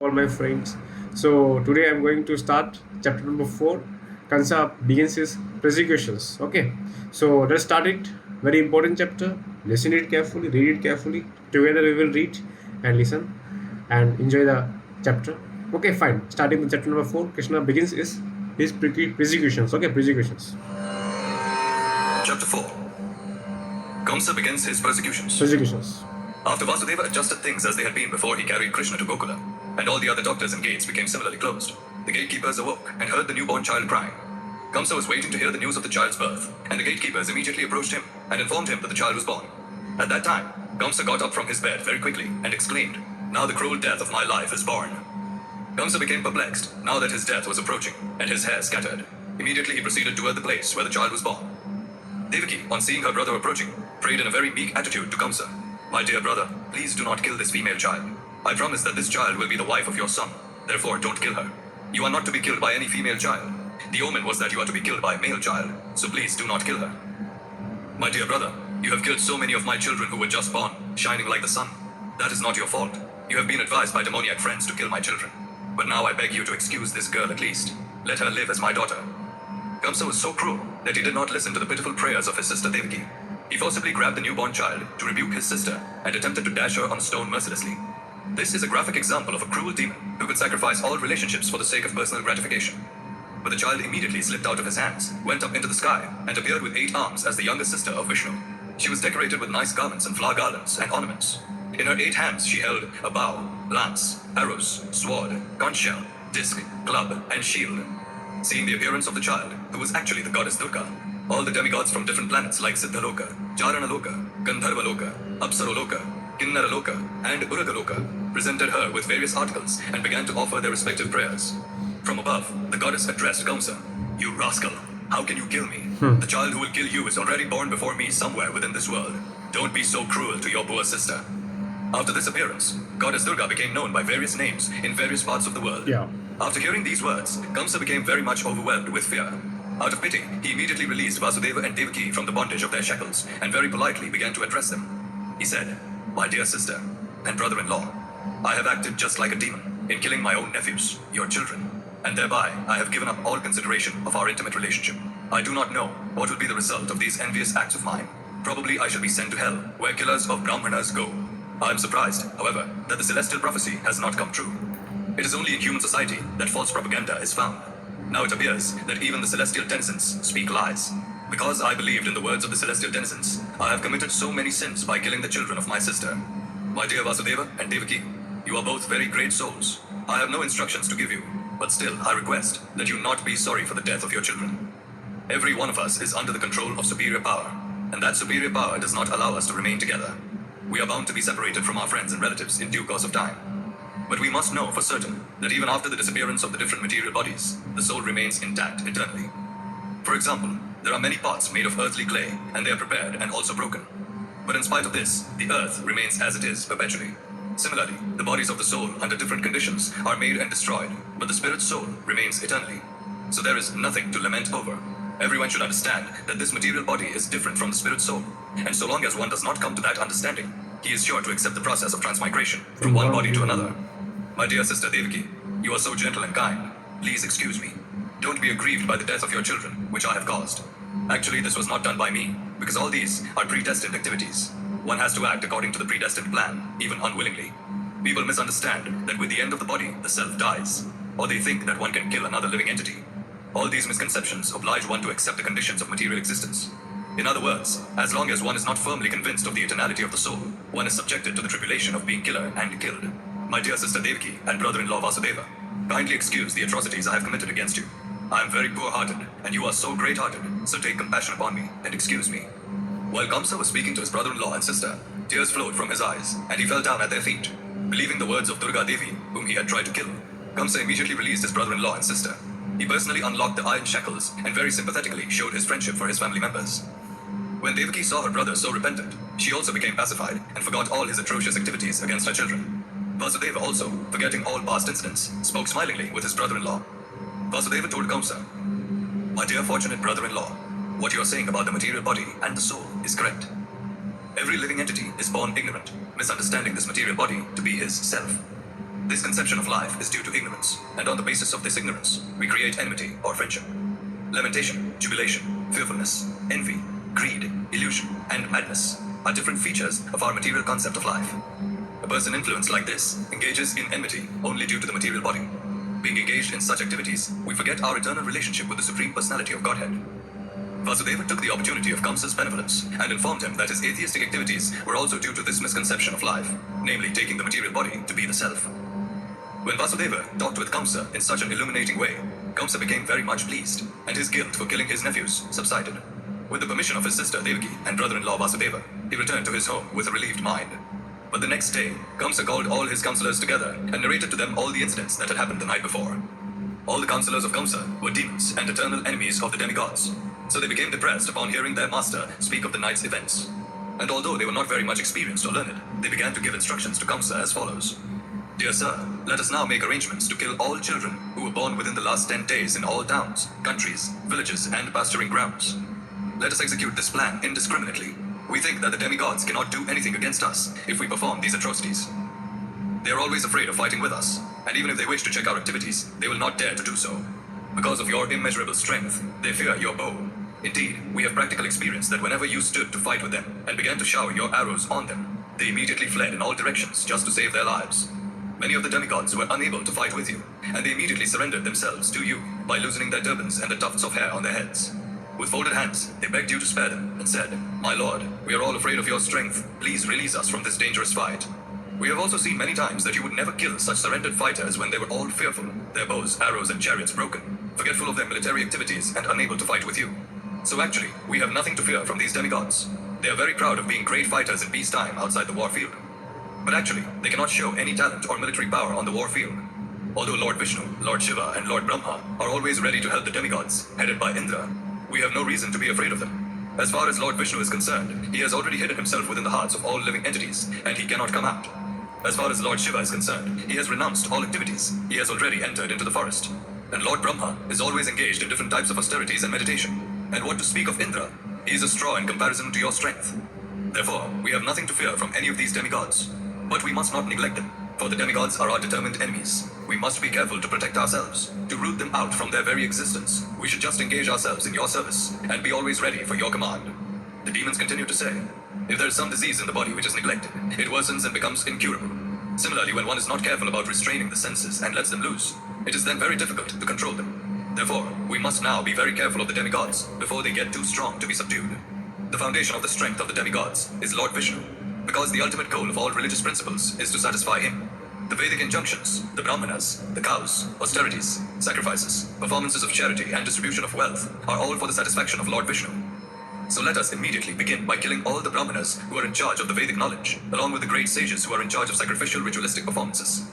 all my friends. So today I'm going to start chapter number 4. Kaṁsa begins his persecutions. Okay, so let's start it. Very important chapter. Listen it carefully, read it carefully. Together we will read and listen and enjoy the chapter. Okay, fine. Starting with chapter number 4, Krishna begins his persecutions. Okay, persecutions. Chapter 4. Kaṁsa begins his persecutions. Persecutions. After Vasudeva adjusted things as they had been before he carried Krishna to Gokula, and all the other doctors and gates became similarly closed, the gatekeepers awoke and heard the newborn child crying. Kaṁsa was waiting to hear the news of the child's birth, and the gatekeepers immediately approached him and informed him that the child was born. At that time, Kaṁsa got up from his bed very quickly and exclaimed, "Now the cruel death of my life is born." Kaṁsa became perplexed now that his death was approaching and his hair scattered. Immediately he proceeded toward the place where the child was born. Devaki, on seeing her brother approaching, prayed in a very meek attitude to Kaṁsa, "My dear brother, please do not kill this female child. I promise that this child will be the wife of your son. Therefore, don't kill her. You are not to be killed by any female child. The omen was that you are to be killed by a male child, so please do not kill her. My dear brother, you have killed so many of my children who were just born, shining like the sun. That is not your fault. You have been advised by demoniac friends to kill my children. But now I beg you to excuse this girl at least. Let her live as my daughter." Kaṁsa was so cruel that he did not listen to the pitiful prayers of his sister Devaki. He forcibly grabbed the newborn child to rebuke his sister and attempted to dash her on a stone mercilessly. This is a graphic example of a cruel demon who could sacrifice all relationships for the sake of personal gratification. But the child immediately slipped out of his hands, went up into the sky, and appeared with 8 arms as the younger sister of Vishnu. She was decorated with nice garments and flower garlands and ornaments. In her 8 hands she held a bow, lance, arrows, sword, conch shell, disc, club, and shield. Seeing the appearance of the child, who was actually the goddess Durga, all the demigods from different planets like Siddhaloka, Charanaloka, Gandharvaloka, Apsaroloka, Kinnaraloka, and Uragaloka presented her with various articles and began to offer their respective prayers. From above, the goddess addressed Kaṁsa, "You rascal, how can you kill me? The child who will kill you is already born before me somewhere within this world. Don't be so cruel to your poor sister." After this appearance, goddess Durga became known by various names in various parts of the world. Yeah. After hearing these words, Kaṁsa became very much overwhelmed with fear. Out of pity, he immediately released Vasudeva and Devaki from the bondage of their shackles and very politely began to address them. He said, "My dear sister and brother-in-law, I have acted just like a demon in killing my own nephews, your children, and thereby I have given up all consideration of our intimate relationship. I do not know what will be the result of these envious acts of mine. Probably I shall be sent to hell, where killers of Brahmanas go. I am surprised, however, that the celestial prophecy has not come true. It is only in human society that false propaganda is found. Now it appears that even the celestial denizens speak lies. Because I believed in the words of the celestial denizens, I have committed so many sins by killing the children of my sister. My dear Vasudeva and Devaki, you are both very great souls. I have no instructions to give you, but still I request that you not be sorry for the death of your children. Every one of us is under the control of superior power, and that superior power does not allow us to remain together. We are bound to be separated from our friends and relatives in due course of time. But we must know for certain that even after the disappearance of the different material bodies, the soul remains intact eternally. For example, there are many pots made of earthly clay, and they are prepared and also broken. But in spite of this, the earth remains as it is perpetually. Similarly, the bodies of the soul under different conditions are made and destroyed, but the spirit soul remains eternally. So there is nothing to lament over. Everyone should understand that this material body is different from the spirit soul, and so long as one does not come to that understanding, he is sure to accept the process of transmigration from one body to another. My dear sister Devaki, you are so gentle and kind. Please excuse me. Don't be aggrieved by the death of your children, which I have caused. Actually, this was not done by me, because all these are predestined activities. One has to act according to the predestined plan, even unwillingly. People misunderstand that with the end of the body, the self dies, or they think that one can kill another living entity. All these misconceptions oblige one to accept the conditions of material existence. In other words, as long as one is not firmly convinced of the eternality of the soul, one is subjected to the tribulation of being killer and killed. My dear sister Devaki and brother-in-law Vasudeva, kindly excuse the atrocities I have committed against you. I am very poor-hearted, and you are so great-hearted, so take compassion upon me and excuse me." While Kaṁsa was speaking to his brother-in-law and sister, tears flowed from his eyes, and he fell down at their feet. Believing the words of Durga Devi, whom he had tried to kill, Kaṁsa immediately released his brother-in-law and sister. He personally unlocked the iron shackles and very sympathetically showed his friendship for his family members. When Devaki saw her brother so repentant, she also became pacified and forgot all his atrocious activities against her children. Vasudeva also, forgetting all past incidents, spoke smilingly with his brother-in-law. Vasudeva told Kaṁsa, "My dear fortunate brother-in-law, what you are saying about the material body and the soul is correct. Every living entity is born ignorant, misunderstanding this material body to be his self. This conception of life is due to ignorance, and on the basis of this ignorance, we create enmity or friendship. Lamentation, jubilation, fearfulness, envy, greed, illusion, and madness are different features of our material concept of life. A person influenced like this engages in enmity only due to the material body. Being engaged in such activities, we forget our eternal relationship with the Supreme Personality of Godhead. Vasudeva took the opportunity of Kaṁsa's benevolence and informed him that his atheistic activities were also due to this misconception of life, namely taking the material body to be the self. When Vasudeva talked with Kaṁsa in such an illuminating way, Kaṁsa became very much pleased, and his guilt for killing his nephews subsided. With the permission of his sister Devaki and brother-in-law Vasudeva, he returned to his home with a relieved mind. But the next day, Kaṁsa called all his counselors together and narrated to them all the incidents that had happened the night before. All the counselors of Kaṁsa were demons and eternal enemies of the demigods, so they became depressed upon hearing their master speak of the night's events. And although they were not very much experienced or learned, they began to give instructions to Kaṁsa as follows. Dear sir, let us now make arrangements to kill all children who were born within the last 10 days in all towns, countries, villages, and pasturing grounds. Let us execute this plan indiscriminately. We think that the demigods cannot do anything against us if we perform these atrocities. They are always afraid of fighting with us, and even if they wish to check our activities, they will not dare to do so. Because of your immeasurable strength, they fear your bow. Indeed, we have practical experience that whenever you stood to fight with them and began to shower your arrows on them, they immediately fled in all directions just to save their lives. Many of the demigods were unable to fight with you, and they immediately surrendered themselves to you by loosening their turbans and the tufts of hair on their heads. With folded hands, they begged you to spare them and said, My lord, we are all afraid of your strength. Please release us from this dangerous fight. We have also seen many times that you would never kill such surrendered fighters when they were all fearful, their bows, arrows, and chariots broken, forgetful of their military activities and unable to fight with you. So actually, we have nothing to fear from these demigods. They are very proud of being great fighters in peacetime outside the war field. But actually, they cannot show any talent or military power on the war field. Although Lord Vishnu, Lord Shiva, and Lord Brahma are always ready to help the demigods, headed by Indra, we have no reason to be afraid of them. As far as Lord Vishnu is concerned, he has already hidden himself within the hearts of all living entities, and he cannot come out. As far as Lord Shiva is concerned, he has renounced all activities. He has already entered into the forest. And Lord Brahma is always engaged in different types of austerities and meditation. And what to speak of Indra? He is a straw in comparison to your strength. Therefore, we have nothing to fear from any of these demigods. But we must not neglect them, for the demigods are our determined enemies. We must be careful to protect ourselves. To root them out from their very existence, we should just engage ourselves in your service, and be always ready for your command. The demons continue to say, if there is some disease in the body which is neglected, it worsens and becomes incurable. Similarly, when one is not careful about restraining the senses and lets them loose, it is then very difficult to control them. Therefore, we must now be very careful of the demigods before they get too strong to be subdued. The foundation of the strength of the demigods is Lord Vishnu, because the ultimate goal of all religious principles is to satisfy him. The Vedic injunctions, the Brahmanas, the cows, austerities, sacrifices, performances of charity, and distribution of wealth are all for the satisfaction of Lord Vishnu. So let us immediately begin by killing all the Brahmanas who are in charge of the Vedic knowledge, along with the great sages who are in charge of sacrificial ritualistic performances.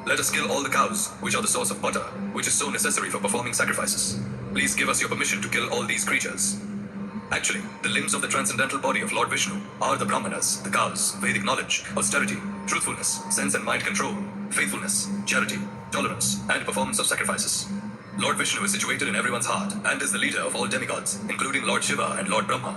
Let us kill all the cows, which are the source of butter, which is so necessary for performing sacrifices. Please give us your permission to kill all these creatures. Actually, the limbs of the transcendental body of Lord Vishnu are the Brahmanas, the cows, Vedic knowledge, austerity, truthfulness, sense and mind control, faithfulness, charity, tolerance, and performance of sacrifices. Lord Vishnu is situated in everyone's heart and is the leader of all demigods, including Lord Shiva and Lord Brahma.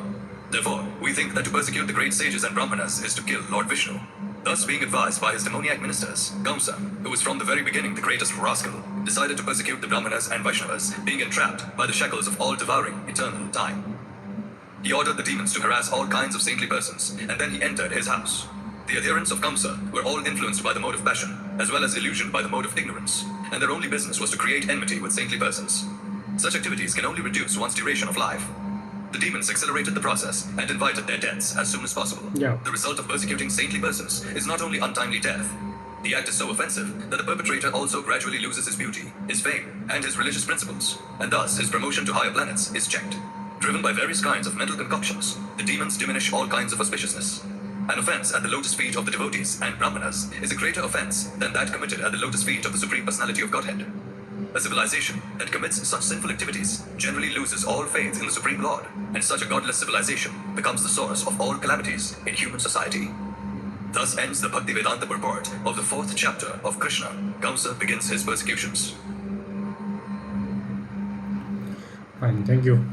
Therefore, we think that to persecute the great sages and Brahmanas is to kill Lord Vishnu. Thus, being advised by his demoniac ministers, Kaṁsa, who was from the very beginning the greatest rascal, decided to persecute the Brahmanas and Vaishnavas, being entrapped by the shackles of all-devouring eternal time. He ordered the demons to harass all kinds of saintly persons, and then he entered his house. The adherents of Kaṁsa were all influenced by the mode of passion, as well as illusioned by the mode of ignorance, and their only business was to create enmity with saintly persons. Such activities can only reduce one's duration of life. The demons accelerated the process and invited their deaths as soon as possible. Yeah. The result of persecuting saintly persons is not only untimely death. The act is so offensive that the perpetrator also gradually loses his beauty, his fame, and his religious principles, and thus his promotion to higher planets is checked. Driven by various kinds of mental concoctions, the demons diminish all kinds of auspiciousness. An offense at the lotus feet of the devotees and Brahmanas is a greater offense than that committed at the lotus feet of the Supreme Personality of Godhead. A civilization that commits such sinful activities generally loses all faith in the Supreme Lord, and such a godless civilization becomes the source of all calamities in human society. Thus ends the Bhaktivedanta purport of the 4th chapter of Kṛṣṇa, Kaṁsa Begins His Persecutions. Fine, thank you.